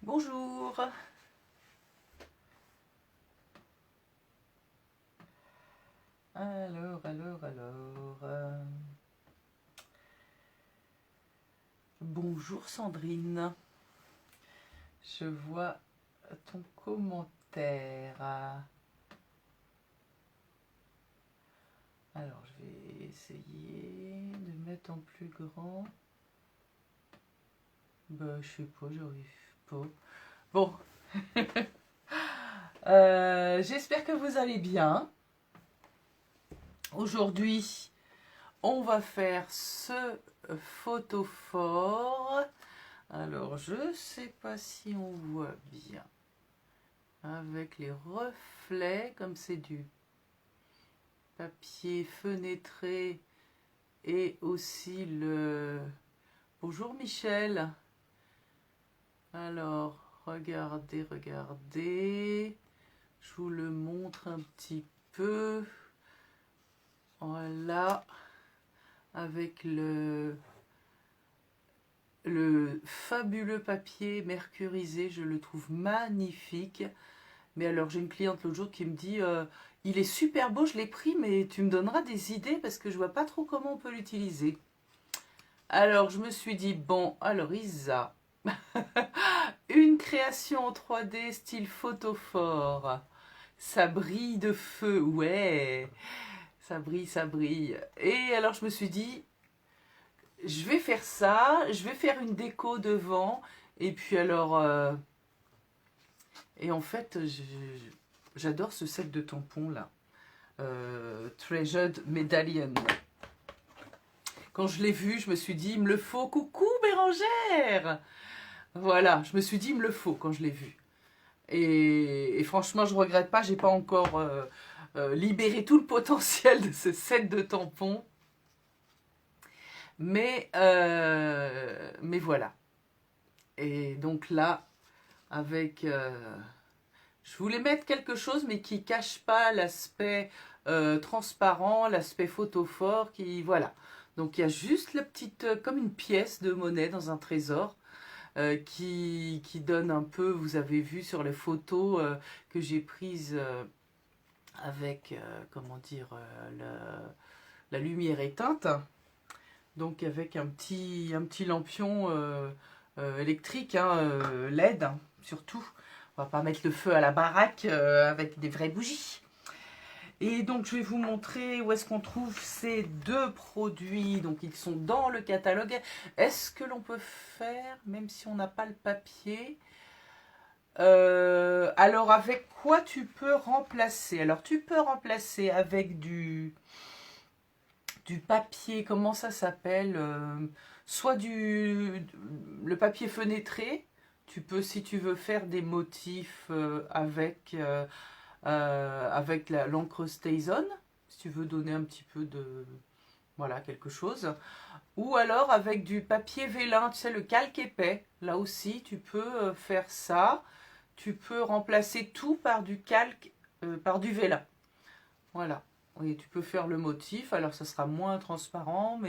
Bonjour. Alors. Bonjour Sandrine. Je vois ton commentaire. Alors, je vais essayer de mettre en plus grand. Bah, je sais pas, j'arrive pas. Bon. J'espère que vous allez bien. Aujourd'hui, on va faire ce photophore. Alors, je sais pas si on voit bien. Avec les reflets, comme c'est du papier fenêtré et aussi le... Bonjour Michel. Alors, regardez. Je vous le montre un petit peu. Voilà. Avec le fabuleux papier mercurisé, je le trouve magnifique. Mais alors, j'ai une cliente l'autre jour qui me dit il est super beau, je l'ai pris, mais tu me donneras des idées parce que je vois pas trop comment on peut l'utiliser. Alors, je me suis dit, bon, alors Isa, une création en 3D style photophore. Ça brille de feu, ouais, ça brille. Et alors, je me suis dit, je vais faire ça, je vais faire une déco devant. Et puis alors, et en fait, j'adore ce set de tampons là. Treasured Medallion. Quand je l'ai vu, je me suis dit, il me le faut. Coucou Bérangère. Voilà, je me suis dit, il me le faut quand je l'ai vu. Et franchement, je regrette pas, j'ai pas encore libéré tout le potentiel de ce set de tampons. Mais voilà. Et donc là, avec... je voulais mettre quelque chose, mais qui cache pas l'aspect transparent, l'aspect photophore, qui... Voilà. Donc il y a juste la petite... comme une pièce de monnaie dans un trésor. Qui donne un peu, vous avez vu sur les photos que j'ai prises avec, comment dire, la lumière éteinte. Donc avec un petit lampion électrique, hein, LED, hein, surtout. On va pas mettre le feu à la baraque avec des vraies bougies. Et donc je vais vous montrer où est-ce qu'on trouve ces deux produits. Donc ils sont dans le catalogue. Est-ce que l'on peut faire, même si on n'a pas le papier, alors avec quoi tu peux remplacer? Alors tu peux remplacer avec du papier, comment ça s'appelle, soit le papier fenêtré. Tu peux, si tu veux faire des motifs avec l'encre StazOn, si tu veux donner un petit peu de... Voilà, quelque chose. Ou alors avec du papier vélin, tu sais, le calque épais. Là aussi, tu peux faire ça. Tu peux remplacer tout par du calque, par du vélin. Voilà. Et tu peux faire le motif. Alors, ça sera moins transparent,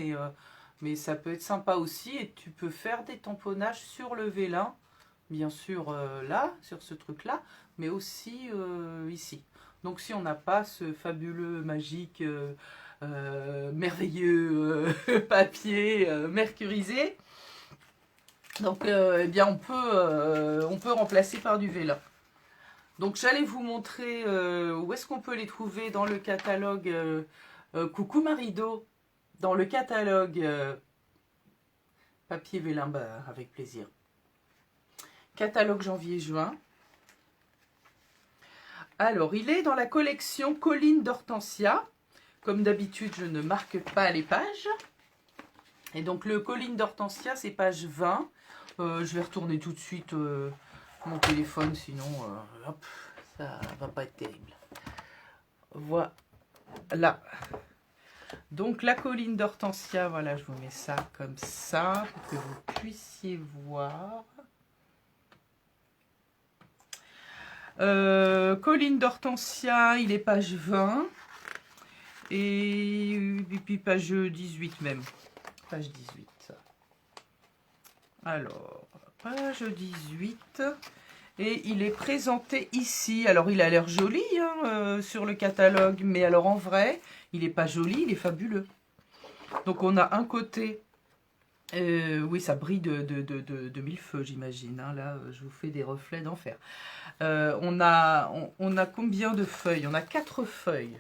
mais ça peut être sympa aussi. Et tu peux faire des tamponnages sur le vélin. Bien sûr, là, sur ce truc-là, mais aussi ici. Donc, si on n'a pas ce fabuleux magique merveilleux papier mercurisé. Donc, eh bien, on peut remplacer par du vélin. Donc, j'allais vous montrer où est-ce qu'on peut les trouver dans le catalogue Coucou Marido, dans le catalogue papier vélin, bah, avec plaisir. Catalogue janvier-juin. Alors, il est dans la collection Colline d'Hortensia. Comme d'habitude, je ne marque pas les pages. Et donc, le Colline d'Hortensia, c'est page 20. Je vais retourner tout de suite mon téléphone, sinon hop, ça va pas être terrible. Voilà. Donc, la Colline d'Hortensia, voilà, je vous mets ça comme ça pour que vous puissiez voir. Colline d'Hortensia, il est page 20 et puis page 18 même, page 18. Alors, page 18 et il est présenté ici. Alors, il a l'air joli hein, sur le catalogue, mais alors en vrai, il n'est pas joli, il est fabuleux. Donc, on a un côté... oui, ça brille de mille feux, j'imagine. Hein. Là, je vous fais des reflets d'enfer. On a combien de feuilles? On a 4 feuilles.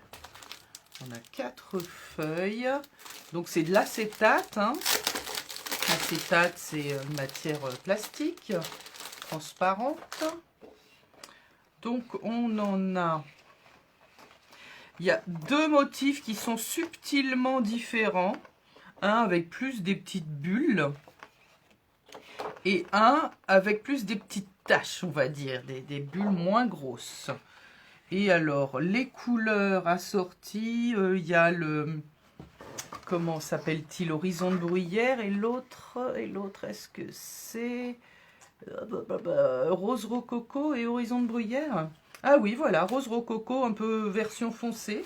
On a 4 feuilles. Donc, c'est de l'acétate. Hein. L'acétate, c'est une matière plastique, transparente. Donc, on en a... Il y a 2 motifs qui sont subtilement différents. Un avec plus des petites bulles et un avec plus des petites taches, on va dire, des bulles moins grosses. Et alors, les couleurs assorties, il y a le... Comment s'appelle-t-il? Horizon de bruyère et l'autre, est-ce que c'est... Rose rococo et horizon de bruyère? Ah oui, voilà, rose rococo, un peu version foncée.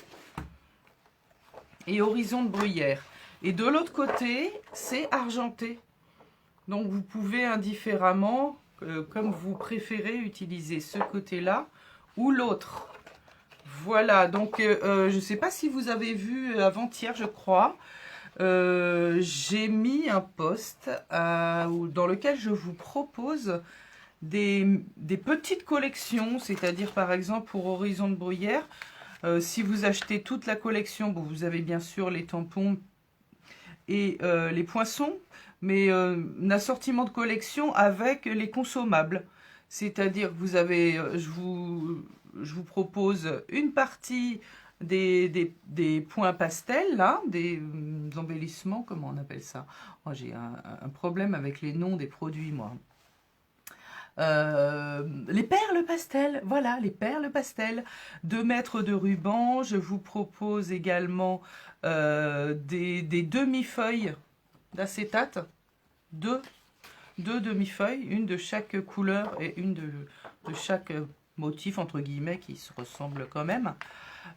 Et horizon de bruyère. Et de l'autre côté, c'est argenté. Donc, vous pouvez indifféremment, comme vous préférez, utiliser ce côté-là ou l'autre. Voilà, donc je ne sais pas si vous avez vu avant-hier, je crois, j'ai mis un post dans lequel je vous propose des petites collections, c'est-à-dire par exemple pour Horizon de bruyère, si vous achetez toute la collection, bon, vous avez bien sûr les tampons et les poinçons, mais un assortiment de collection avec les consommables. C'est-à-dire que vous avez, je vous propose une partie des points pastels, là, des embellissements, comment on appelle ça? Oh, j'ai un problème avec les noms des produits, moi. Les perles pastel, voilà, les perles pastel. 2 mètres de ruban. Je vous propose également des demi-feuilles d'acétate. 2 demi-feuilles, une de chaque couleur et une de chaque motif, entre guillemets, qui se ressemblent quand même.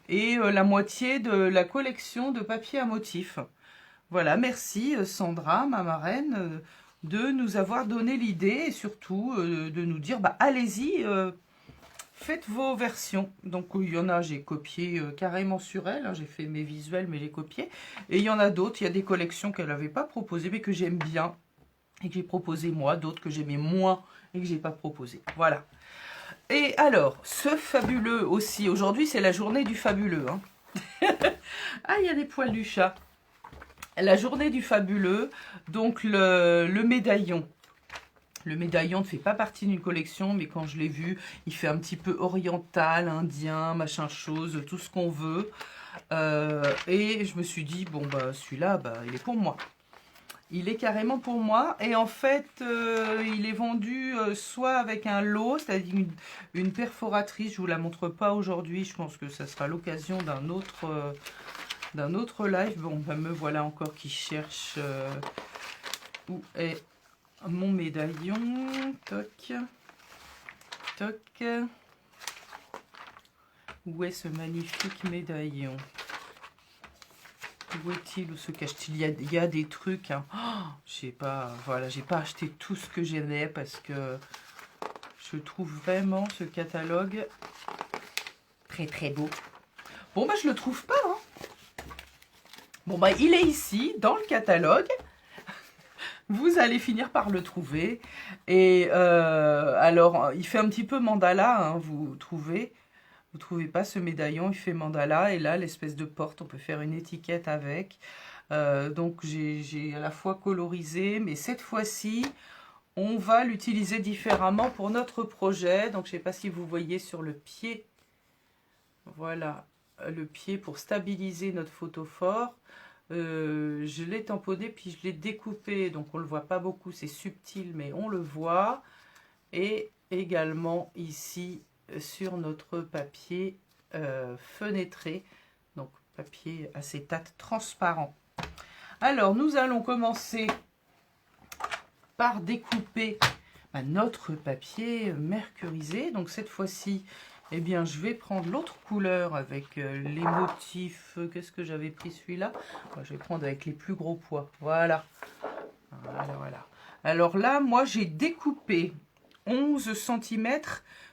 Et la moitié de la collection de papier à motifs. Voilà, merci Sandra, ma marraine, de nous avoir donné l'idée et surtout de nous dire, bah, allez-y, faites vos versions. Donc il y en a, j'ai copié carrément sur elle, hein, j'ai fait mes visuels, mais j'ai copié. Et il y en a d'autres, il y a des collections qu'elle n'avait pas proposées, mais que j'aime bien et que j'ai proposé moi, d'autres que j'aimais moins et que j'ai pas proposé. Voilà. Et alors, ce fabuleux aussi, aujourd'hui c'est la journée du fabuleux. Hein. Ah, il y a des poils du chat. La journée du fabuleux, donc le médaillon. Le médaillon ne fait pas partie d'une collection, mais quand je l'ai vu, il fait un petit peu oriental, indien, machin chose, tout ce qu'on veut. Et je me suis dit, bon, bah celui-là, bah, il est pour moi. Il est carrément pour moi. Et en fait, il est vendu soit avec un lot, c'est-à-dire une perforatrice. Je ne vous la montre pas aujourd'hui. Je pense que ça sera l'occasion d'un autre live. Bon, ben me voilà encore qui cherche où est mon médaillon. Toc. Toc. Où est ce magnifique médaillon? Où est-il? Où se cache-t-il? Il y a des trucs. Hein. Oh, j'ai pas acheté tout ce que j'aimais parce que je trouve vraiment ce catalogue très très beau. Bon, bah je le trouve pas. Hein. Bon, bah, il est ici, dans le catalogue. Vous allez finir par le trouver. Et alors, il fait un petit peu mandala, hein, vous trouvez. Vous trouvez pas ce médaillon, il fait mandala. Et là, l'espèce de porte, on peut faire une étiquette avec. Donc, j'ai à la fois colorisé, mais cette fois-ci, on va l'utiliser différemment pour notre projet. Donc, je ne sais pas si vous voyez sur le pied. Voilà, le pied pour stabiliser notre photophore. Je l'ai tamponné puis je l'ai découpé, donc on le voit pas beaucoup, c'est subtil mais on le voit. Et également ici sur notre papier fenêtré, donc papier acétate transparent. Alors nous allons commencer par découper notre papier mercurisé. Donc cette fois-ci, eh bien, je vais prendre l'autre couleur avec les motifs. Qu'est-ce que j'avais pris celui-là? Je vais prendre avec les plus gros poids. Voilà. Voilà. Alors là, moi, j'ai découpé 11 cm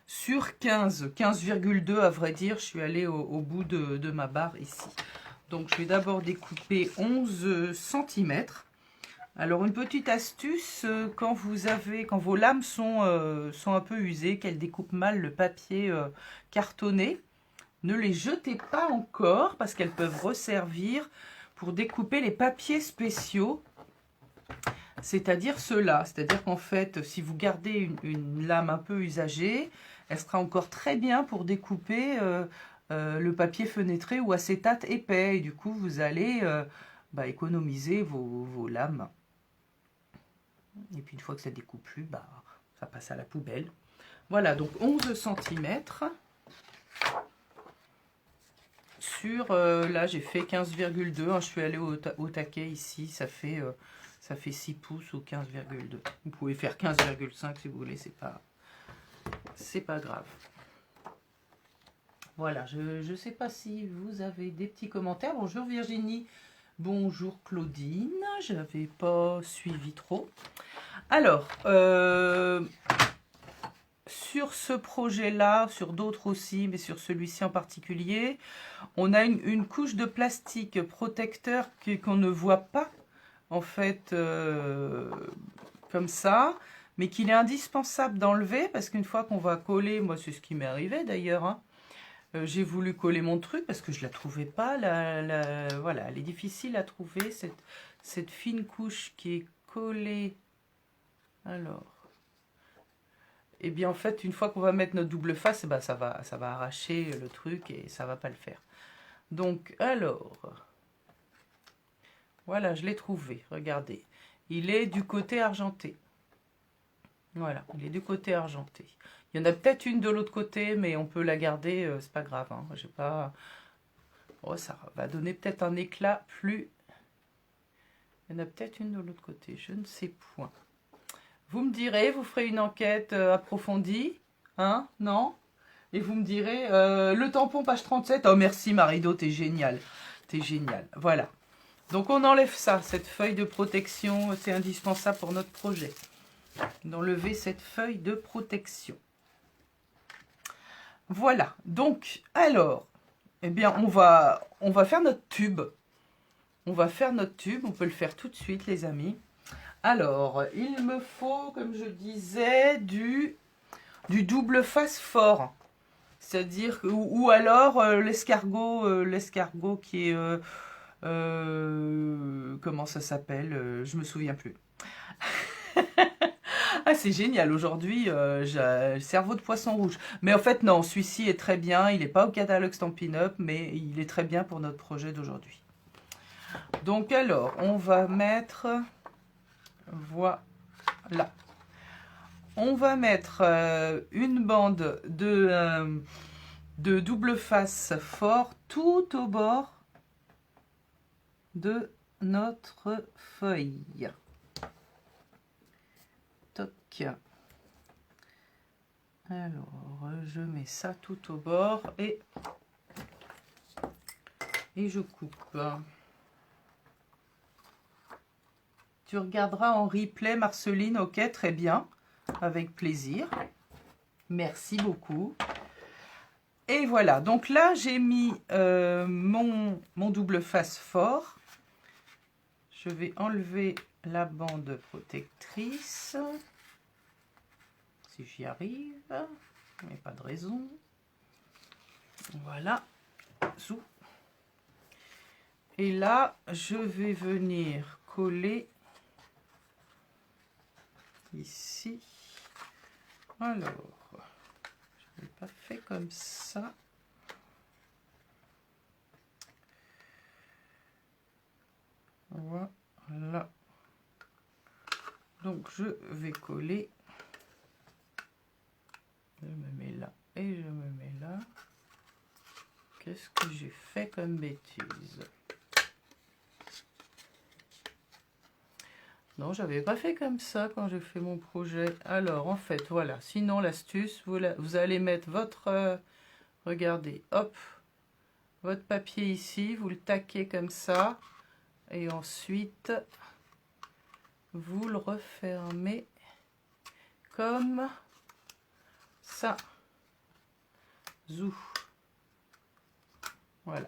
sur 15. 15,2 à vrai dire. Je suis allée au bout de ma barre ici. Donc, je vais d'abord découper 11 cm. Alors, une petite astuce, quand vos lames sont un peu usées, qu'elles découpent mal le papier cartonné, ne les jetez pas encore parce qu'elles peuvent resservir pour découper les papiers spéciaux, c'est-à-dire ceux-là. C'est-à-dire qu'en fait, si vous gardez une lame un peu usagée, elle sera encore très bien pour découper le papier fenêtré ou acétate épais. Et du coup, vous allez économiser vos lames. Et puis une fois que ça découpe plus, ça passe à la poubelle. Voilà, donc 11 cm. Sur, là j'ai fait 15,2. Hein, je suis allée au taquet ici, ça fait 6 pouces ou 15,2. Vous pouvez faire 15,5 si vous voulez, c'est pas grave. Voilà, je ne sais pas si vous avez des petits commentaires. Bonjour Virginie. Bonjour Claudine, je n'avais pas suivi trop. Alors, sur ce projet-là, sur d'autres aussi, mais sur celui-ci en particulier, on a une couche de plastique protecteur qu'on ne voit pas, en fait, comme ça, mais qu'il est indispensable d'enlever, parce qu'une fois qu'on va coller, moi c'est ce qui m'est arrivé d'ailleurs, hein, j'ai voulu coller mon truc parce que je la trouvais pas. Voilà, elle est difficile à trouver, cette fine couche qui est collée. Alors, et bien en fait, une fois qu'on va mettre notre double face, ça va arracher le truc et ça va pas le faire. Donc, alors, voilà, je l'ai trouvé. Regardez, il est du côté argenté. Voilà, il est du côté argenté. Il y en a peut-être une de l'autre côté, mais on peut la garder, c'est pas grave. Hein. J'ai pas. Oh, ça va donner peut-être un éclat plus. Il y en a peut-être une de l'autre côté, je ne sais point. Vous me direz, vous ferez une enquête approfondie, hein? Non? Et vous me direz, le tampon page 37. Oh merci Marido, t'es génial. T'es génial. Voilà. Donc on enlève ça, cette feuille de protection, c'est indispensable pour notre projet. D'enlever cette feuille de protection. Voilà, donc, alors, eh bien, on va faire notre tube. On va faire notre tube, on peut le faire tout de suite, les amis. Alors, il me faut, comme je disais, du double face fort. C'est-à-dire, ou alors l'escargot qui est... comment ça s'appelle? Je me souviens plus. Ah, c'est génial, aujourd'hui, j'ai le cerveau de poisson rouge. Mais en fait, non, celui-ci est très bien. Il n'est pas au catalogue Stampin' Up, mais il est très bien pour notre projet d'aujourd'hui. Donc, alors, on va mettre... Voilà. On va mettre une bande de double face fort tout au bord de notre feuille. Toc. Alors, je mets ça tout au bord et je coupe. Tu regarderas en replay, Marceline. Ok, très bien. Avec plaisir. Merci beaucoup. Et voilà. Donc là, j'ai mis mon double face fort. Je vais enlever la bande protectrice. Si j'y arrive, il n'y a pas de raison. Voilà. Zou. Et là, je vais venir coller ici. Alors, je n'ai pas fait comme ça. Voilà. Donc, je vais coller. Je me mets là et je me mets là. Qu'est-ce que j'ai fait comme bêtise? Non, j'avais pas fait comme ça quand j'ai fait mon projet. Alors, en fait, voilà. Sinon, l'astuce, vous allez mettre votre... regardez, hop, votre papier ici. Vous le taquez comme ça. Et ensuite, vous le refermez comme ça. Zou. Voilà.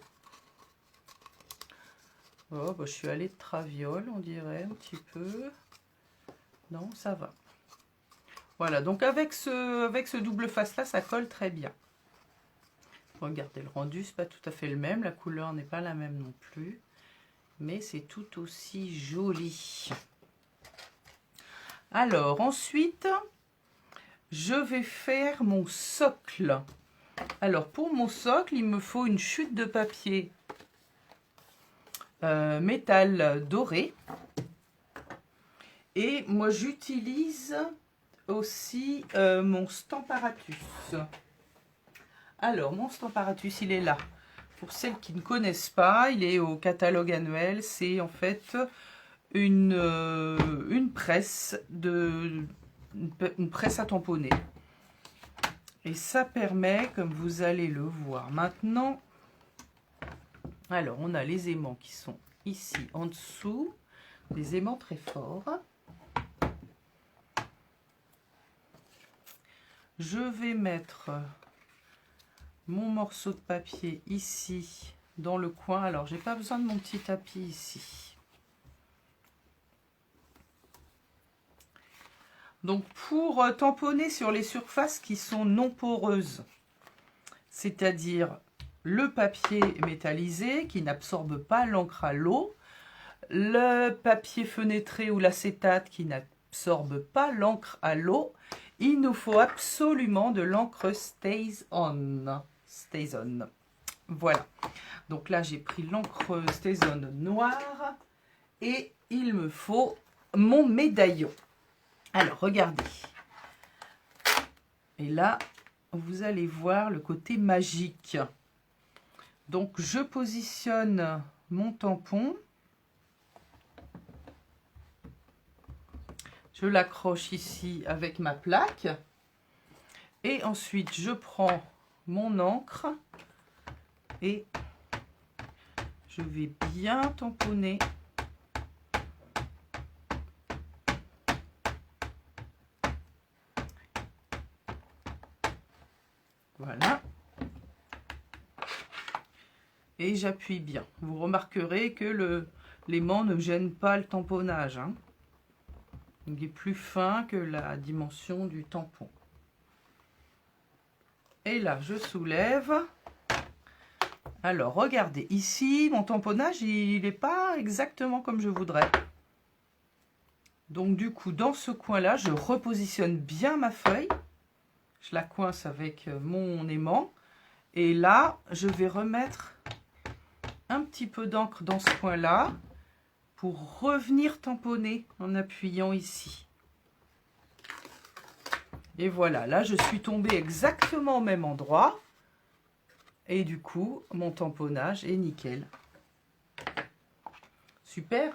Oh, bah, je suis allée de traviole, on dirait, un petit peu. Non, ça va. Voilà, donc avec ce double face là, ça colle très bien. Regardez, le rendu, c'est pas tout à fait le même. La couleur n'est pas la même non plus. Mais c'est tout aussi joli. Alors, ensuite, je vais faire mon socle. Alors, pour mon socle, il me faut une chute de papier métal doré. Et moi, j'utilise aussi mon Stamparatus. Alors, mon Stamparatus, il est là. Pour celles qui ne connaissent pas, il est au catalogue annuel. C'est en fait une presse une presse à tamponner. Et ça permet, comme vous allez le voir maintenant, alors on a les aimants qui sont ici en dessous, des aimants très forts. Je vais mettre mon morceau de papier ici dans le coin. Alors j'ai pas besoin de mon petit tapis ici. Donc pour tamponner sur les surfaces qui sont non poreuses, c'est-à-dire le papier métallisé qui n'absorbe pas l'encre à l'eau, le papier fenêtré ou l'acétate qui n'absorbe pas l'encre à l'eau, il nous faut absolument de l'encre StazOn. StazOn. Voilà. Donc là, j'ai pris l'encre StazOn noire et il me faut mon médaillon. Alors, regardez. Et là, vous allez voir le côté magique. Donc, je positionne mon tampon. Je l'accroche ici avec ma plaque. Et ensuite, je prends mon encre et je vais bien tamponner. Voilà. Et j'appuie bien. Vous remarquerez que l'aimant ne gêne pas le tamponnage, hein. Il est plus fin que la dimension du tampon. Et là, je soulève. Alors, regardez, ici, mon tamponnage, il n'est pas exactement comme je voudrais. Donc, du coup, dans ce coin-là, je repositionne bien ma feuille. Je la coince avec mon aimant. Et là, je vais remettre un petit peu d'encre dans ce coin-là pour revenir tamponner en appuyant ici. Et voilà, là, je suis tombée exactement au même endroit. Et du coup, mon tamponnage est nickel. Super.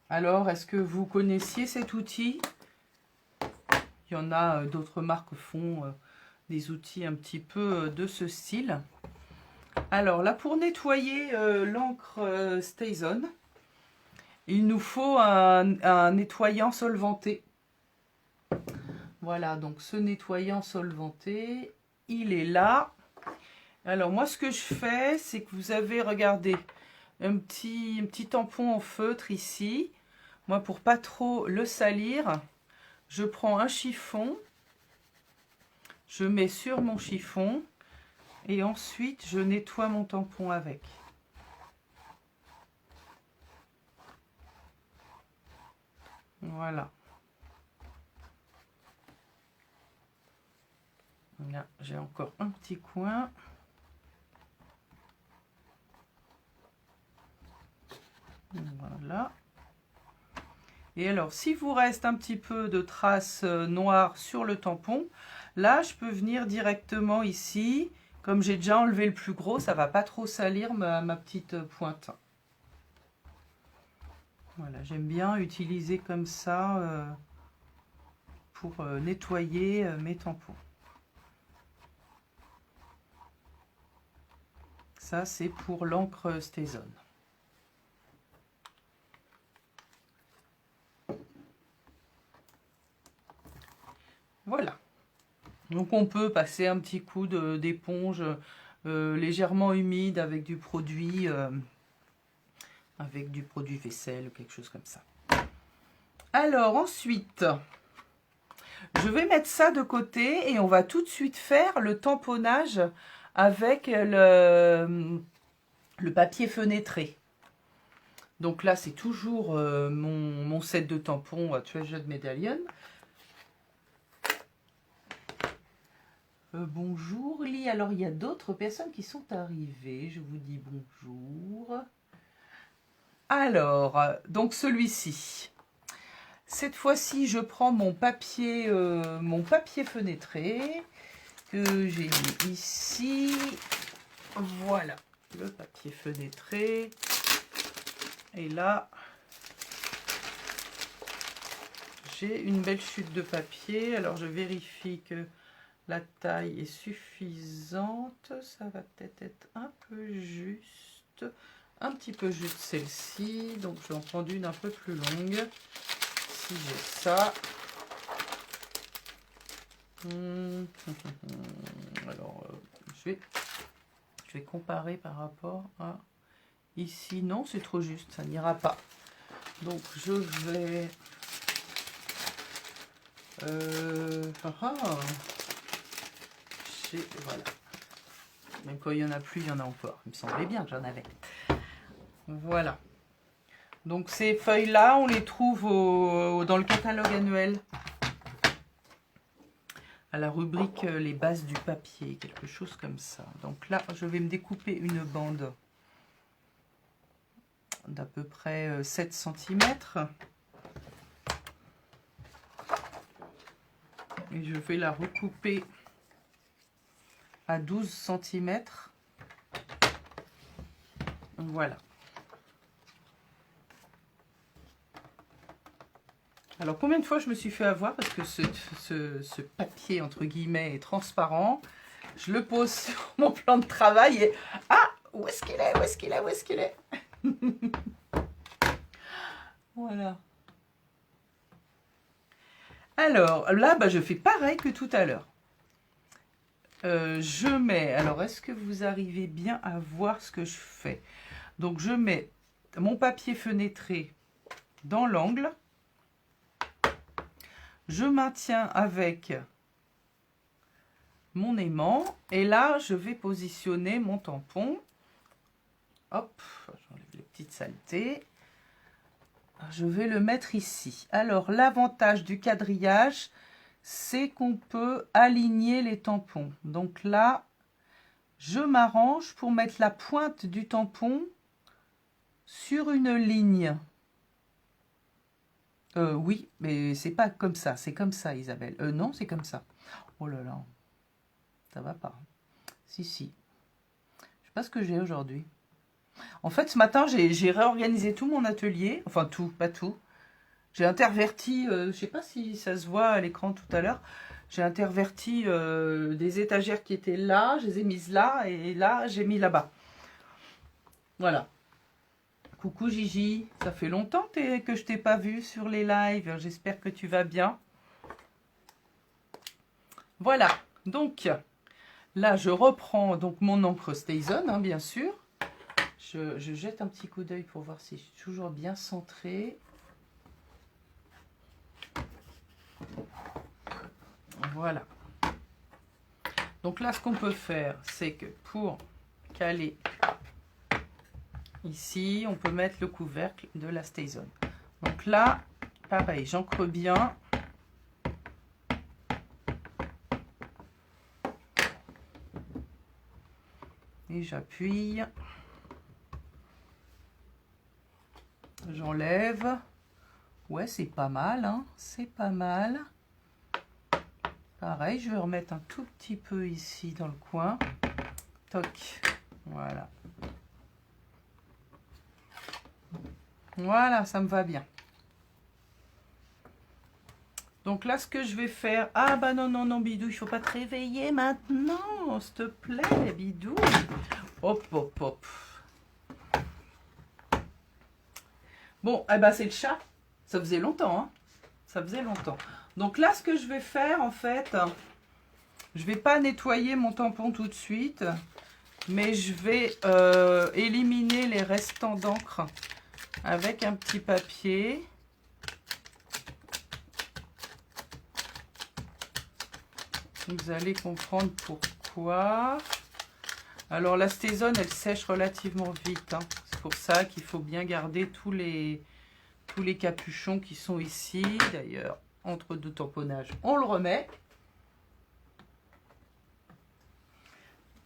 Alors, est-ce que vous connaissiez cet outil? Il y en a d'autres marques font des outils un petit peu de ce style. Alors là, pour nettoyer l'encre StazOn, il nous faut un nettoyant solventé. Voilà, donc ce nettoyant solventé, il est là. Alors moi, ce que je fais, c'est que vous avez, regardé, un petit tampon en feutre ici. Moi, pour pas trop le salir, je prends un chiffon, je mets sur mon chiffon et ensuite je nettoie mon tampon avec. Voilà. Là, j'ai encore un petit coin. Voilà. Et alors, s'il vous reste un petit peu de traces noires sur le tampon, là, je peux venir directement ici. Comme j'ai déjà enlevé le plus gros, ça va pas trop salir ma petite pointe. Voilà, j'aime bien utiliser comme ça pour nettoyer mes tampons. Ça, c'est pour l'encre StazOn. Voilà. Donc on peut passer un petit coup d'éponge légèrement humide avec du produit vaisselle ou quelque chose comme ça. Alors ensuite, je vais mettre ça de côté et on va tout de suite faire le tamponnage avec le papier fenêtré. Donc là, c'est toujours mon set de tampons Treasured Medallion. Bonjour Lee, alors il y a d'autres personnes qui sont arrivées, je vous dis bonjour. Alors, donc celui-ci. Cette fois-ci, je prends mon papier fenêtré que j'ai mis ici. Voilà, le papier fenêtré. Et là, j'ai une belle chute de papier. Alors, je vérifie que la taille est suffisante. Ça va peut-être être un peu juste. Un petit peu juste celle-ci. Donc, je vais en prendre une un peu plus longue. Si j'ai ça. Alors, je vais comparer par rapport à ici. Non, c'est trop juste. Ça n'ira pas. Donc, je vais... Voilà. Même quand il n'y en a plus, il y en a encore. Il me semblait bien que j'en avais. Voilà. Donc ces feuilles-là, on les trouve dans le catalogue annuel. À la rubrique les bases du papier, quelque chose comme ça. Donc là, je vais me découper une bande d'à peu près 7 cm. Et je vais la recouper à 12 cm. Voilà. Alors, combien de fois je me suis fait avoir parce que ce papier, entre guillemets, est transparent. Je le pose sur mon plan de travail et... Ah, où est-ce qu'il est? Où est-ce qu'il est? Où est-ce qu'il est? Voilà. Alors, là, bah, je fais pareil que tout à l'heure. Je mets... Alors, est-ce que vous arrivez bien à voir ce que je fais? Donc, je mets mon papier fenêtré dans l'angle. Je maintiens avec mon aimant. Et là, je vais positionner mon tampon. Hop, j'enlève les petites saletés. Je vais le mettre ici. Alors, l'avantage du quadrillage, c'est qu'on peut aligner les tampons. Donc là, je m'arrange pour mettre la pointe du tampon sur une ligne. Oui, mais c'est pas comme ça. C'est comme ça, Isabelle. Non, c'est comme ça. Oh là là, ça va pas. Si, si. Je sais pas ce que j'ai aujourd'hui. En fait, ce matin, j'ai réorganisé tout mon atelier. Enfin, tout, pas tout. J'ai interverti, je sais pas si ça se voit à l'écran tout à l'heure. J'ai interverti des étagères qui étaient là. Je les ai mises là. Et là, j'ai mis là-bas. Voilà. Coucou Gigi, ça fait longtemps que je t'ai pas vu sur les lives, j'espère que tu vas bien. Voilà, donc là je reprends donc mon encre StazOn, hein, bien sûr. Je jette un petit coup d'œil pour voir si je suis toujours bien centré. Voilà. Donc là, ce qu'on peut faire, c'est que pour caler ici, on peut mettre le couvercle de la StayZone. Donc là, pareil, j'ancre bien. Et j'appuie. J'enlève. Ouais, c'est pas mal, hein. C'est pas mal. Pareil, je vais remettre un tout petit peu ici dans le coin. Toc. Voilà. Voilà, ça me va bien. Donc là, ce que je vais faire... Ah bah non, non, non, Bidou, il faut pas te réveiller maintenant, s'il te plaît, Bidou. Hop, hop, hop. Bon, eh ben c'est le chat. Ça faisait longtemps, hein. Ça faisait longtemps. Donc là, ce que je vais faire, en fait, je vais pas nettoyer mon tampon tout de suite, mais je vais éliminer les restants d'encre avec un petit papier. Vous allez comprendre pourquoi. Alors la StayZone, elle sèche relativement vite, hein. C'est pour ça qu'il faut bien garder tous les capuchons qui sont ici. D'ailleurs, entre deux tamponnages, on le remet.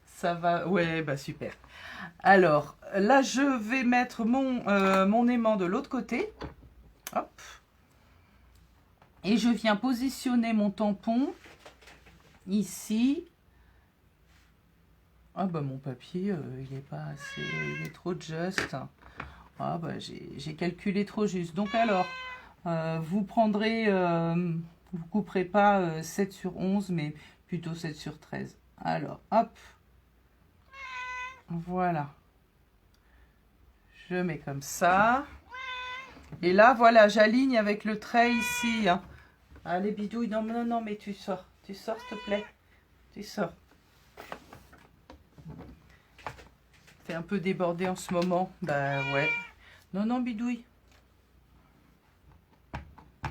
Ça va, ouais, bah super. Alors là, je vais mettre mon aimant de l'autre côté. Hop. Et je viens positionner mon tampon ici. Ah bah mon papier, il est pas assez, il est trop juste. Ah bah j'ai calculé trop juste. Donc alors, vous prendrez, vous couperez pas 7 sur 11, mais plutôt 7 sur 13. Alors, hop. Voilà. Je mets comme ça. Et là, voilà, j'aligne avec le trait ici, hein. Allez, bidouille, non, non, non, mais tu sors, s'il te plaît. Tu sors. T'es un peu débordé en ce moment. Bah ouais. Non, non, bidouille.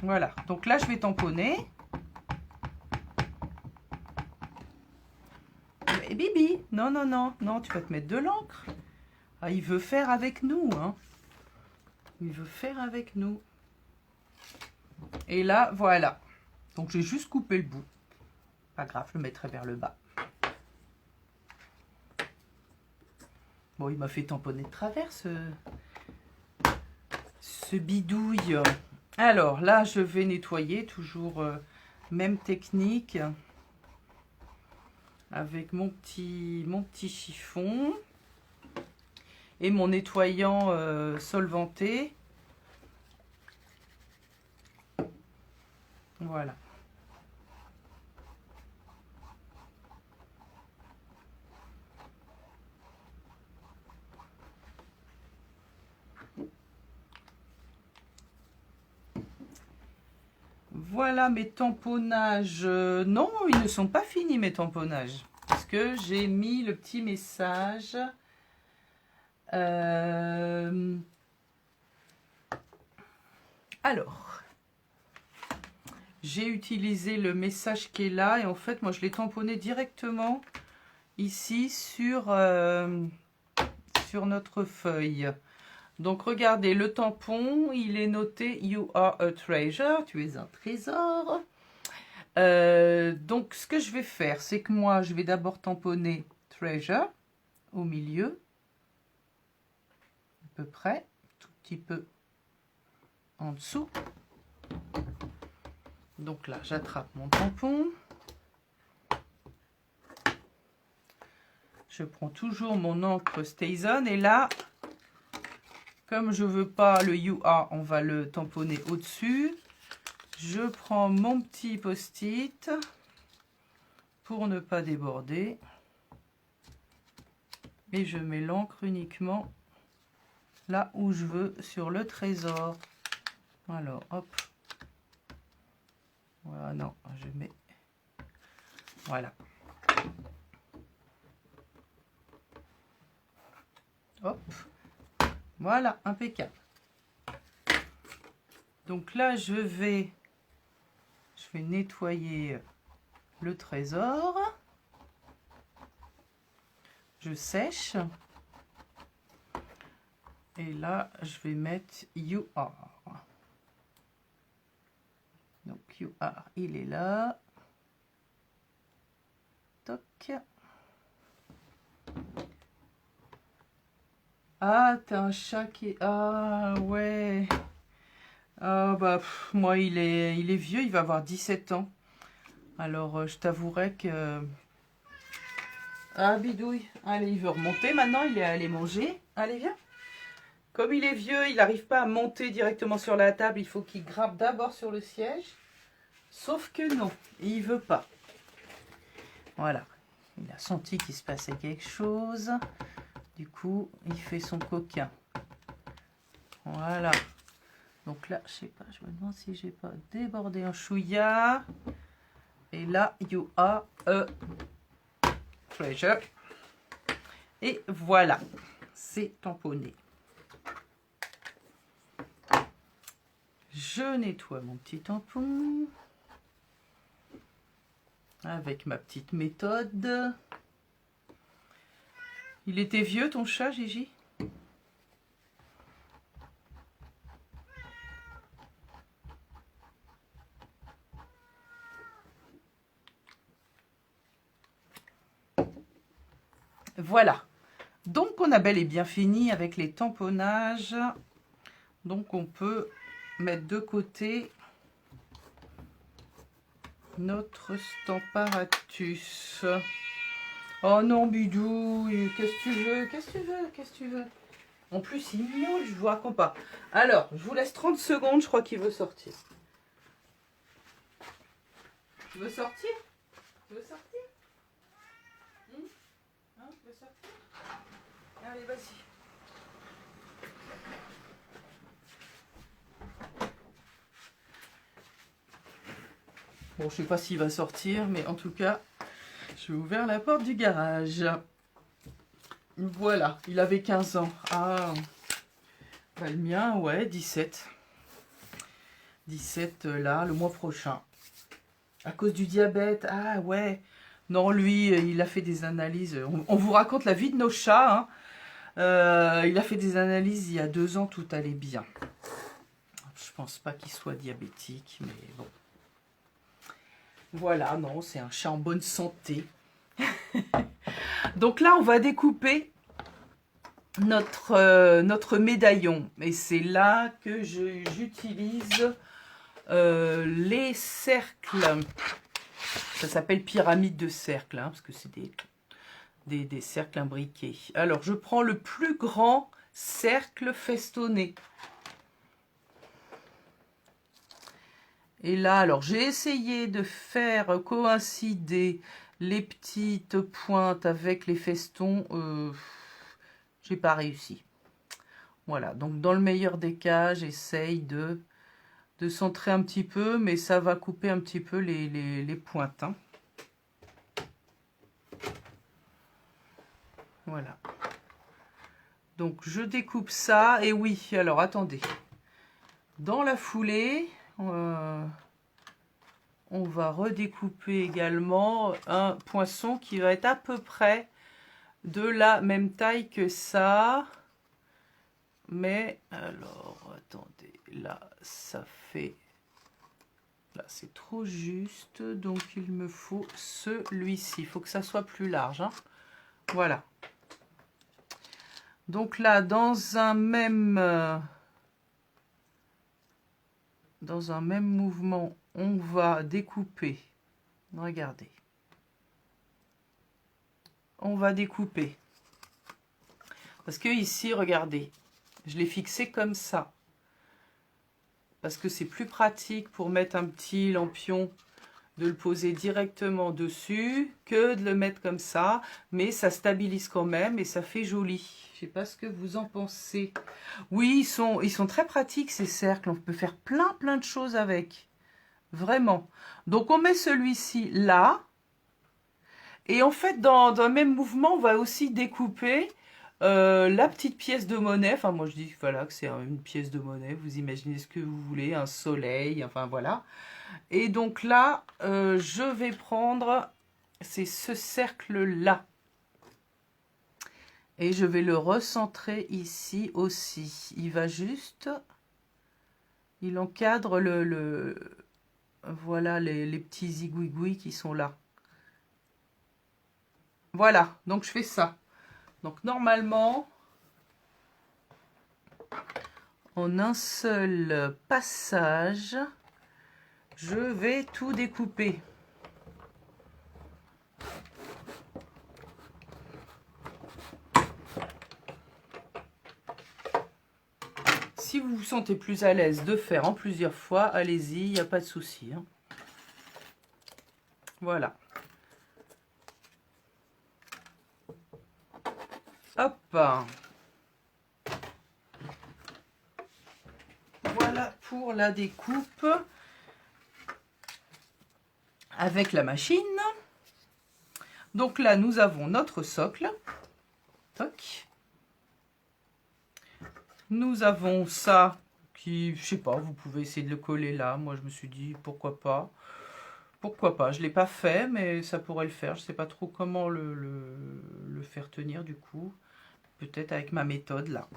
Voilà. Donc là, je vais tamponner. Mais Bibi, non, non, non, non, tu vas te mettre de l'encre. Ah, il veut faire avec nous, hein. Il veut faire avec nous. Et là, voilà. Donc, j'ai juste coupé le bout. Pas grave, je le mettrai vers le bas. Bon, il m'a fait tamponner de travers, ce bidouille. Alors, là, je vais nettoyer. Toujours même technique. Avec mon petit chiffon. Et mon nettoyant solventé. Voilà. Voilà mes tamponnages. Non, ils ne sont pas finis mes tamponnages. Parce que j'ai mis le petit message. Alors, j'ai utilisé le message qui est là. Et en fait, moi, je l'ai tamponné directement ici sur notre feuille. Donc, regardez, le tampon, il est noté « You are a treasure ». Tu es un trésor. Donc, ce que je vais faire, c'est que moi, je vais d'abord tamponner « treasure » au milieu. À peu près. Tout petit peu en dessous. Donc là, j'attrape mon tampon. Je prends toujours mon encre StayZone. Et là, comme je veux pas le You Are, on va le tamponner au-dessus. Je prends mon petit post-it pour ne pas déborder. Et je mets l'encre uniquement là où je veux, sur le trésor. Alors, hop. Voilà, non, je mets... Voilà. Hop. Voilà, impeccable. Donc là, je vais nettoyer le trésor. Je sèche. Et là, je vais mettre You Are. Donc You Are, il est là. Toc. Ah, t'as un chat qui... Ah, ouais. Ah, bah, moi, il est vieux, il va avoir 17 ans. Alors, je t'avouerai que... Ah, bidouille. Allez, il veut remonter maintenant, il est allé manger. Allez, viens. Comme il est vieux, il n'arrive pas à monter directement sur la table. Il faut qu'il grimpe d'abord sur le siège. Sauf que non, il ne veut pas. Voilà. Il a senti qu'il se passait quelque chose. Du coup, il fait son coquin. Voilà. Donc là, je sais pas, je me demande si j'ai pas débordé un chouïa. Et là, you are a treasure. Et voilà, c'est tamponné. Je nettoie mon petit tampon avec ma petite méthode. Il était vieux ton chat, Gigi? Voilà. Donc on a bel et bien fini avec les tamponnages. Donc on peut mettre de côté notre Stamparatus. Oh non, bidouille, qu'est-ce que tu veux? Qu'est-ce que tu veux? Qu'est-ce que tu veux? En plus, il miaule, je vous raconte pas. Alors, je vous laisse 30 secondes, je crois qu'il veut sortir. Tu veux sortir? Tu veux sortir? Hein, tu veux sortir? Allez, vas-y. Bon, je sais pas s'il va sortir, mais en tout cas, j'ai ouvert la porte du garage. Voilà, il avait 15 ans. Ah, bah, le mien, ouais, 17. 17 là, le mois prochain. À cause du diabète, ah ouais. Non, lui, il a fait des analyses. On vous raconte la vie de nos chats. Hein. Il a fait des analyses il y a 2 ans, tout allait bien. Je pense pas qu'il soit diabétique, mais bon. Voilà, non, c'est un chat en bonne santé. Donc là, on va découper notre médaillon. Et c'est là que j'utilise les cercles. Ça s'appelle pyramide de cercles, hein, parce que c'est des cercles imbriqués. Alors, je prends le plus grand cercle festonné. Et là, alors, j'ai essayé de faire coïncider les petites pointes avec les festons. J'ai pas réussi. Voilà, donc dans le meilleur des cas, j'essaye de centrer un petit peu, mais ça va couper un petit peu les pointes. Hein. Voilà. Donc, je découpe ça. Et oui, alors, attendez. Dans la foulée, on va redécouper également un poinçon qui va être à peu près de la même taille que ça. Mais, alors, attendez. Là, ça fait... Là, c'est trop juste. Donc, il me faut celui-ci. Il faut que ça soit plus large. Hein. Voilà. Donc là, dans un même mouvement, on va découper. Regardez. On va découper. Parce que ici, regardez, je l'ai fixé comme ça. Parce que c'est plus pratique pour mettre un petit lampion, de le poser directement dessus que de le mettre comme ça. Mais ça stabilise quand même et ça fait joli. Je sais pas ce que vous en pensez. Oui, ils sont très pratiques ces cercles. On peut faire plein de choses avec. Vraiment. Donc on met celui-ci là. Et en fait, dans un même mouvement, on va aussi découper la petite pièce de monnaie, enfin moi je dis voilà, que c'est une pièce de monnaie, vous imaginez ce que vous voulez, un soleil, enfin voilà. Et donc là, je vais prendre, c'est ce cercle-là. Et je vais le recentrer ici aussi. Il va juste, il encadre voilà les petits zigouigouis qui sont là. Voilà, donc je fais ça. Donc normalement, en un seul passage, je vais tout découper. Si vous vous sentez plus à l'aise de faire en plusieurs fois, allez-y, il n'y a pas de souci. Hein. Voilà. Hop. Voilà pour la découpe avec la machine. Donc là, nous avons notre socle. Toc. Nous avons ça qui, je sais pas, vous pouvez essayer de le coller là. Moi, je me suis dit, pourquoi pas. Pourquoi pas. Je ne l'ai pas fait, mais ça pourrait le faire. Je ne sais pas trop comment le faire tenir du coup. Peut-être avec ma méthode là.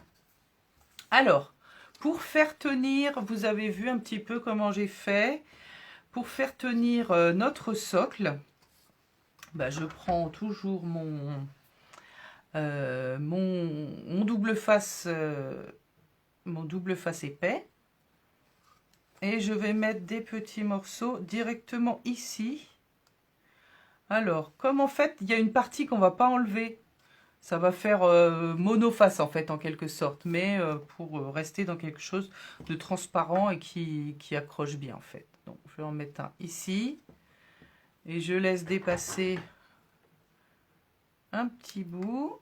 Alors, pour faire tenir, vous avez vu un petit peu comment j'ai fait. Pour faire tenir notre socle, bah, je prends toujours mon double face épais. Et je vais mettre des petits morceaux directement ici. Alors, comme en fait, il y a une partie qu'on ne va pas enlever. Ça va faire monoface en fait, en quelque sorte. Mais pour rester dans quelque chose de transparent et qui accroche bien en fait. Donc, je vais en mettre un ici. Et je laisse dépasser un petit bout.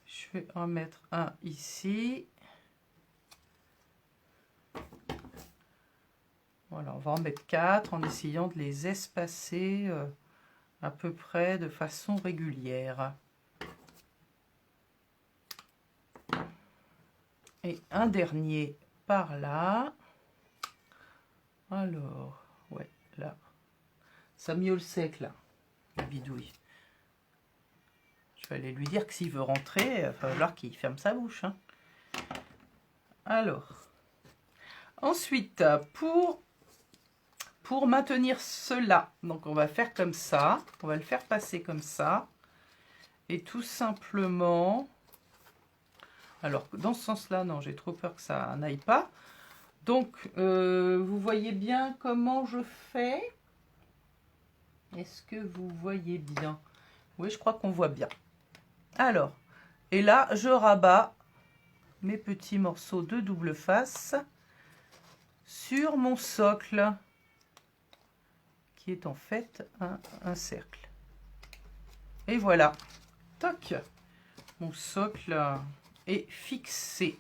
Je vais en mettre un ici. Voilà, on va en mettre 4 en essayant de les espacer à peu près de façon régulière. Et un dernier par là. Alors, ouais, là. Ça miaule sec, là, la bidouille. Je vais aller lui dire que s'il veut rentrer, il va falloir qu'il ferme sa bouche. Hein. Alors, ensuite, pour maintenir cela, donc on va faire comme ça. On va le faire passer comme ça. Et tout simplement... Alors, dans ce sens-là, non, j'ai trop peur que ça n'aille pas. Donc, vous voyez bien comment je fais? Est-ce que vous voyez bien? Oui, je crois qu'on voit bien. Alors, et là, je rabats mes petits morceaux de double face sur mon socle, qui est en fait un cercle. Et voilà. Toc! Mon socle est fixé.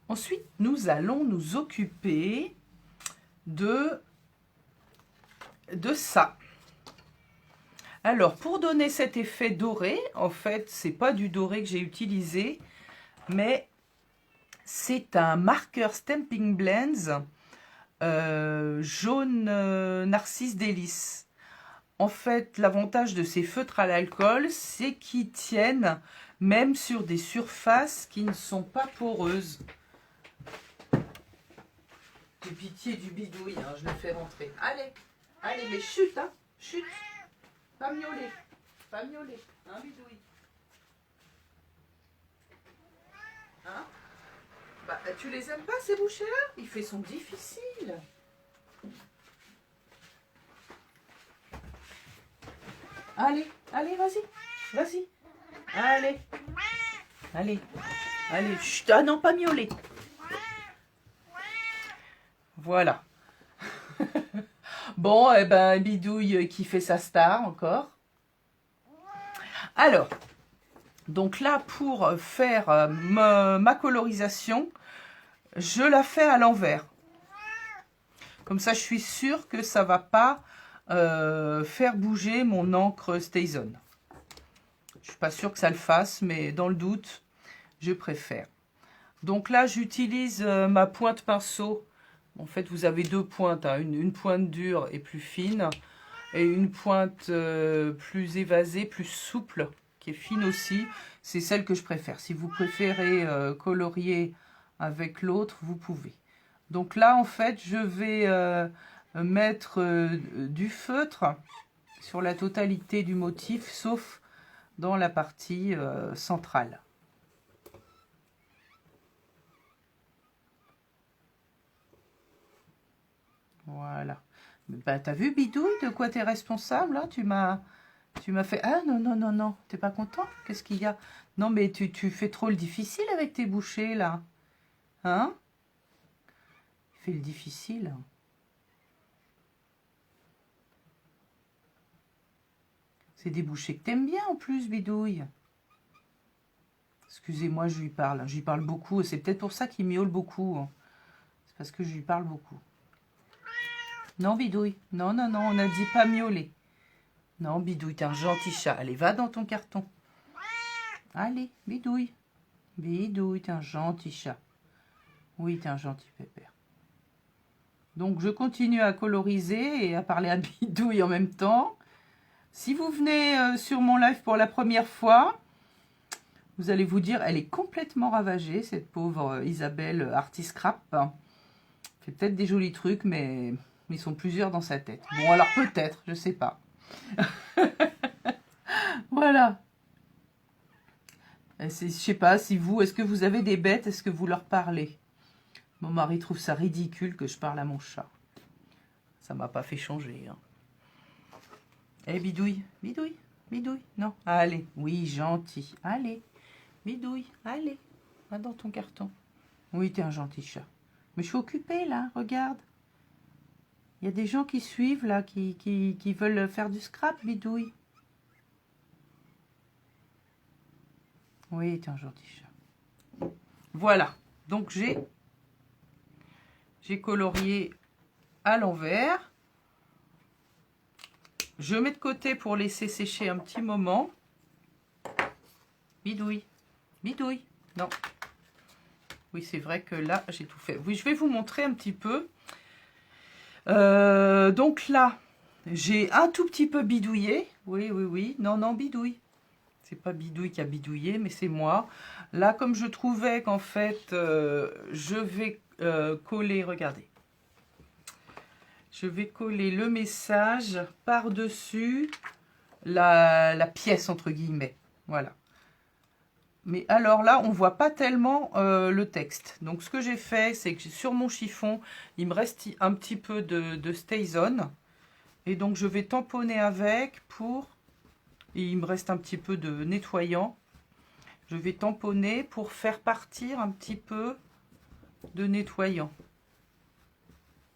Ensuite, nous allons nous occuper de ça. Alors, pour donner cet effet doré, en fait, c'est pas du doré que j'ai utilisé, mais c'est un marqueur Stampin' Blends jaune narcisse délice. En fait, l'avantage de ces feutres à l'alcool, c'est qu'ils tiennent même sur des surfaces qui ne sont pas poreuses. J'ai pitié du bidouille, hein, je le fais rentrer. Allez, allez, mais chute, hein, chute. Pas miauler, hein, bidouille. Hein? Bah, tu les aimes pas, ces bouchées-là? Il fait son difficile. Allez, allez, vas-y, vas-y. Allez, allez, allez. Chut, ah non, pas miauler. Voilà. Bon, eh ben, bidouille qui fait sa star encore. Alors, donc là, pour faire ma colorisation, je la fais à l'envers. Comme ça, je suis sûre que ça ne va pas faire bouger mon encre StazOn. Je suis pas sûre que ça le fasse, mais dans le doute, je préfère. Donc là, j'utilise ma pointe pinceau. En fait, vous avez deux pointes, hein, une pointe dure et plus fine, et une pointe plus évasée, plus souple, qui est fine aussi. C'est celle que je préfère. Si vous préférez colorier avec l'autre, vous pouvez. Donc là, en fait, je vais mettre du feutre sur la totalité du motif, sauf dans la partie centrale. Voilà. Bah, t'as vu, Bidouille, de quoi t'es responsable, hein? Tu m'as fait... Ah, non, non, non, non. T'es pas content? Qu'est-ce qu'il y a? Non, mais tu fais trop le difficile avec tes bouchées, là. Hein? Fais le difficile. C'est des bouchées que t'aimes bien, en plus, Bidouille. Excusez-moi, je lui parle. Je lui parle beaucoup. C'est peut-être pour ça qu'il miaule beaucoup. C'est parce que je lui parle beaucoup. Non, Bidouille. Non, non, non, on a dit pas miauler. Non, Bidouille, t'es un gentil chat. Allez, va dans ton carton. Allez, Bidouille. Bidouille, t'es un gentil chat. Oui, t'es un gentil pépère. Donc, je continue à coloriser et à parler à Bidouille en même temps. Si vous venez sur mon live pour la première fois, vous allez vous dire, elle est complètement ravagée, cette pauvre Isabelle Artiscrap. Fait peut-être des jolis trucs, mais ils sont plusieurs dans sa tête. Bon, alors peut-être, je sais pas. Voilà. Je sais pas si vous, est-ce que vous avez des bêtes, est-ce que vous leur parlez? Mon mari trouve ça ridicule que je parle à mon chat. Ça m'a pas fait changer. Hein. Eh, Bidouille, Bidouille, Bidouille, non. Allez, oui, gentil. Allez, Bidouille, allez, va dans ton carton. Oui, t'es un gentil chat. Mais je suis occupée, là, regarde. Il y a des gens qui suivent, là, qui veulent faire du scrap, Bidouille. Oui, t'es un gentil chat. Voilà, donc j'ai colorié à l'envers. Je mets de côté pour laisser sécher un petit moment. Bidouille, Bidouille, non. Oui, c'est vrai que là, j'ai tout fait. Oui, je vais vous montrer un petit peu. Donc là, j'ai un tout petit peu bidouillé. Oui, oui, oui. Non, non, Bidouille. C'est pas Bidouille qui a bidouillé, mais c'est moi. Là, comme je trouvais qu'en fait, je vais coller, regardez. Je vais coller le message par-dessus la pièce, entre guillemets. Voilà. Mais alors là, on ne voit pas tellement le texte. Donc, ce que j'ai fait, c'est que sur mon chiffon, il me reste un petit peu de StazOn. Et donc, je vais tamponner avec pour... Et il me reste un petit peu de nettoyant. Je vais tamponner pour faire partir un petit peu de nettoyant.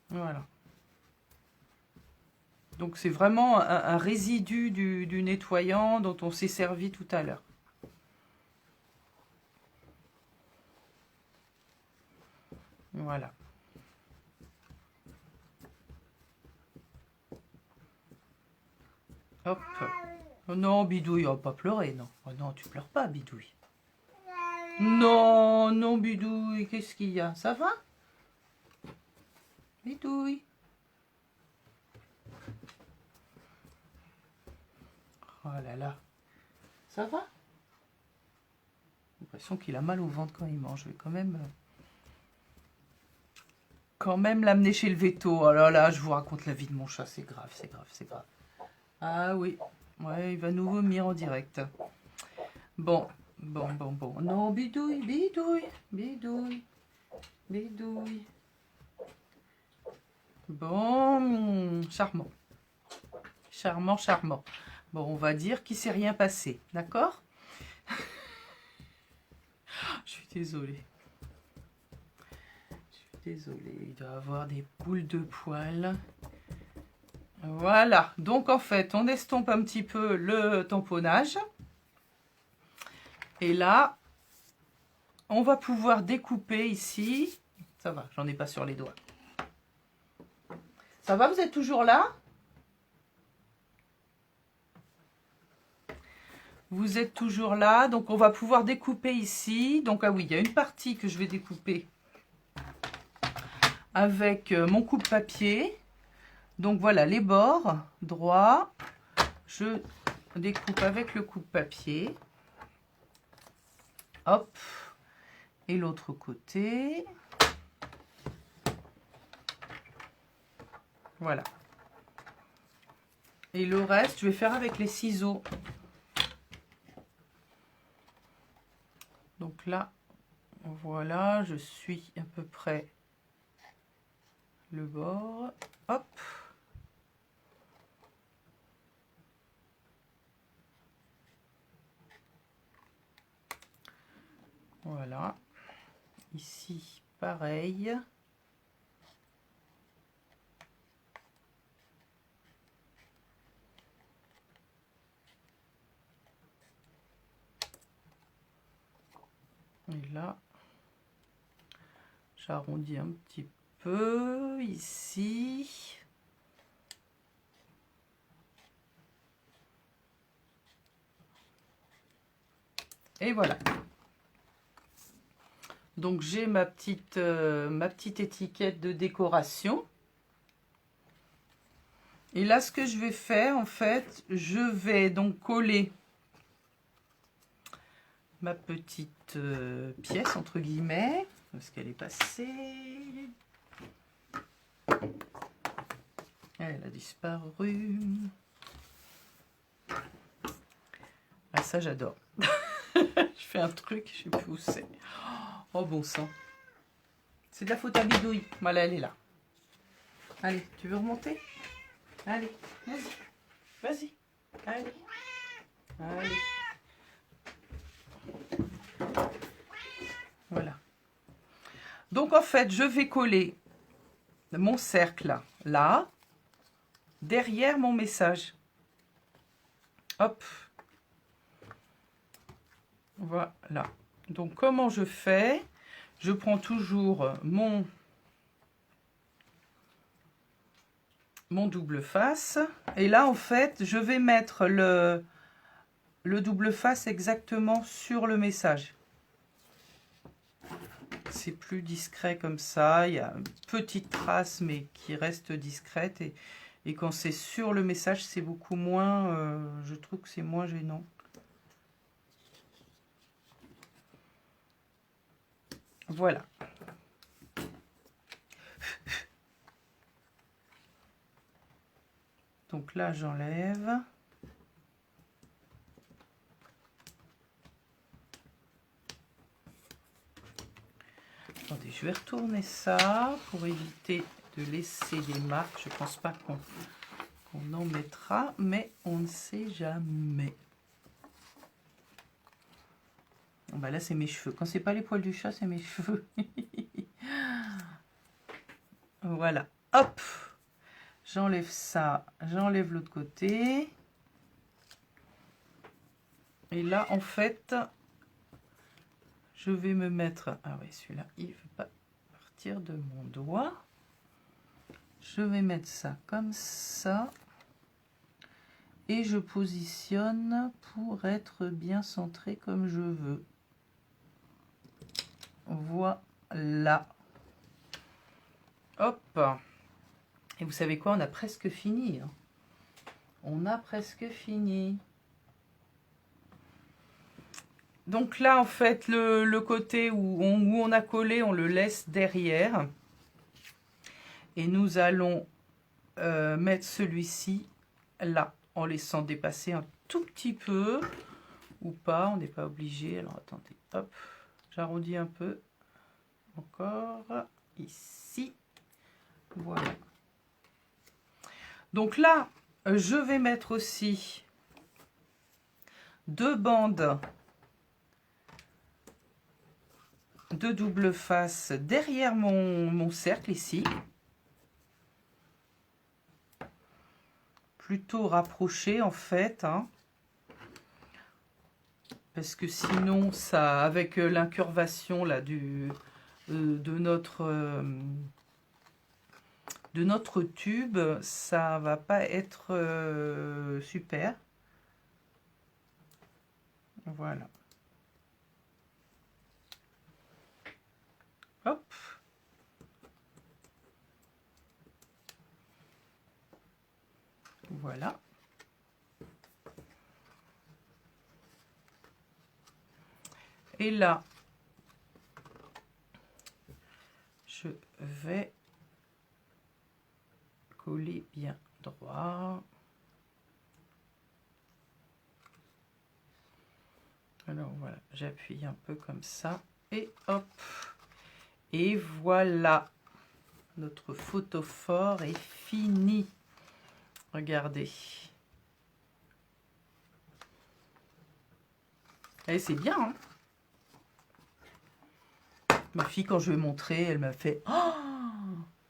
Voilà. Donc, c'est vraiment un résidu du nettoyant dont on s'est servi tout à l'heure. Voilà. Hop. Oh non, Bidouille, oh, pas pleurer, non. Oh non, tu pleures pas, Bidouille. Non, non, Bidouille, qu'est-ce qu'il y a? Ça va? Bidouille. Oh là là. Ça va? J'ai l'impression qu'il a mal au ventre quand il mange. Je vais quand même l'amener chez le veto. Oh là là, je vous raconte la vie de mon chat. C'est grave, c'est grave, c'est grave. Ah oui. Ouais, il va nous vomir en direct. Bon, bon, bon, bon. Non, Bidouille, Bidouille, Bidouille, Bidouille. Bon, charmant. Charmant, charmant. Bon, on va dire qu'il ne s'est rien passé. D'accord? Je suis désolée. Je suis désolée. Il doit avoir des boules de poils. Voilà. Donc, en fait, on estompe un petit peu le tamponnage. Et là, on va pouvoir découper ici. Ça va, j'en ai pas sur les doigts. Ça va, vous êtes toujours là? Vous êtes toujours là. Donc, on va pouvoir découper ici. Donc, ah oui, il y a une partie que je vais découper avec mon coupe-papier. Donc, voilà, les bords droits. Je découpe avec le coupe-papier. Hop. Et l'autre côté. Voilà. Et le reste, je vais faire avec les ciseaux. Donc là, voilà, je suis à peu près le bord. Hop. Voilà. Ici, pareil. Et là, j'arrondis un petit peu ici. Et voilà. Donc j'ai ma petite étiquette de décoration. Et là, ce que je vais faire, en fait, je vais donc coller ma petite pièce, entre guillemets, parce qu'elle est passée. Elle a disparu. Ah, ça, j'adore. Je fais un truc, je sais plus où c'est. Oh, bon sang. C'est de la faute à bidouille. Voilà, elle est là. Allez, tu veux remonter? Allez, vas-y. Vas-y. Allez. Allez. Voilà. Donc, en fait, je vais coller mon cercle là, derrière mon message. Hop. Voilà. Donc, comment je fais? Je prends toujours mon double face. Et là, en fait, je vais mettre le double face exactement sur le message. C'est plus discret comme ça. Il y a une petite trace, mais qui reste discrète. Et quand c'est sur le message, c'est beaucoup moins... je trouve que c'est moins gênant. Voilà. Donc là, j'enlève. Attendez, je vais retourner ça pour éviter de laisser des marques. Je pense pas qu'on en mettra, mais on ne sait jamais. Bon, bah là, c'est mes cheveux. Quand c'est pas les poils du chat, c'est mes cheveux. Voilà. Hop. J'enlève ça. J'enlève l'autre côté. Et là, en fait, je vais me mettre... Ah oui, celui-là, il ne veut pas partir de mon doigt. Je vais mettre ça comme ça. Et je positionne pour être bien centré comme je veux. Voilà. Hop. Et vous savez quoi? On a presque fini. Hein. On a presque fini. Donc là, en fait, le côté où on a collé, on le laisse derrière. Et nous allons mettre celui-ci là, en laissant dépasser un tout petit peu. Ou pas, on n'est pas obligé. Alors, attendez, hop, j'arrondis un peu. Encore, ici. Voilà. Donc là, je vais mettre aussi 2 bandes de double face derrière mon cercle ici. Plutôt rapproché en fait. Hein. Parce que sinon, ça, avec l'incurvation là de notre tube, ça va pas être super. Voilà. Hop. Voilà. Et là, je vais coller bien droit. Alors voilà, j'appuie un peu comme ça et hop. Et voilà, notre photophore est fini. Regardez. Et c'est bien, hein. Ma fille, quand je lui ai montré, elle m'a fait « Oh,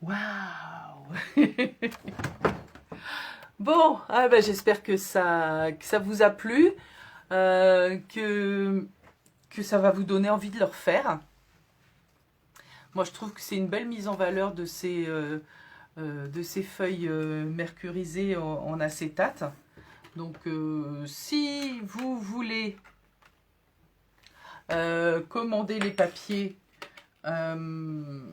waouh !» Bon, ah ben, j'espère que ça vous a plu, que ça va vous donner envie de le refaire. Moi, je trouve que c'est une belle mise en valeur de ces feuilles mercurisées en acétate. Donc, si vous voulez commander les papiers, vous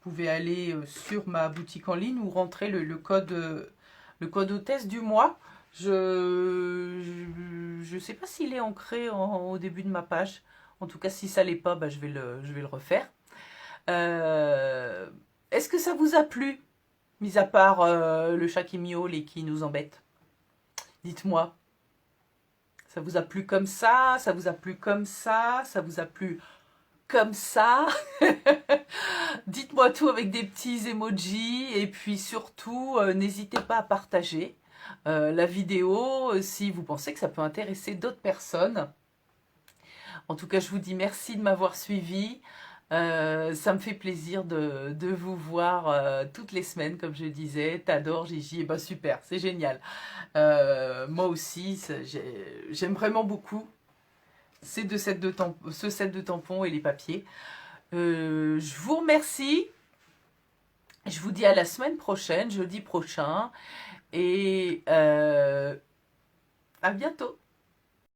pouvez aller sur ma boutique en ligne ou rentrer le code hôtesse du mois. Je sais pas s'il est ancré au début de ma page. En tout cas, si ça l'est pas, bah, je vais le refaire. Est-ce que ça vous a plu, mis à part le chat qui miaule et qui nous embête? Dites-moi. Ça vous a plu comme ça? Ça vous a plu comme ça? Ça vous a plu comme ça? Dites-moi tout avec des petits emojis. Et puis surtout, n'hésitez pas à partager la vidéo si vous pensez que ça peut intéresser d'autres personnes. En tout cas, je vous dis merci de m'avoir suivi. Ça me fait plaisir de vous voir toutes les semaines, comme je disais. T'adores, Gigi, et bah super, c'est génial. Moi aussi, j'aime vraiment beaucoup ce set de tampons et les papiers. Je vous remercie. Je vous dis à la semaine prochaine, jeudi prochain. Et à bientôt.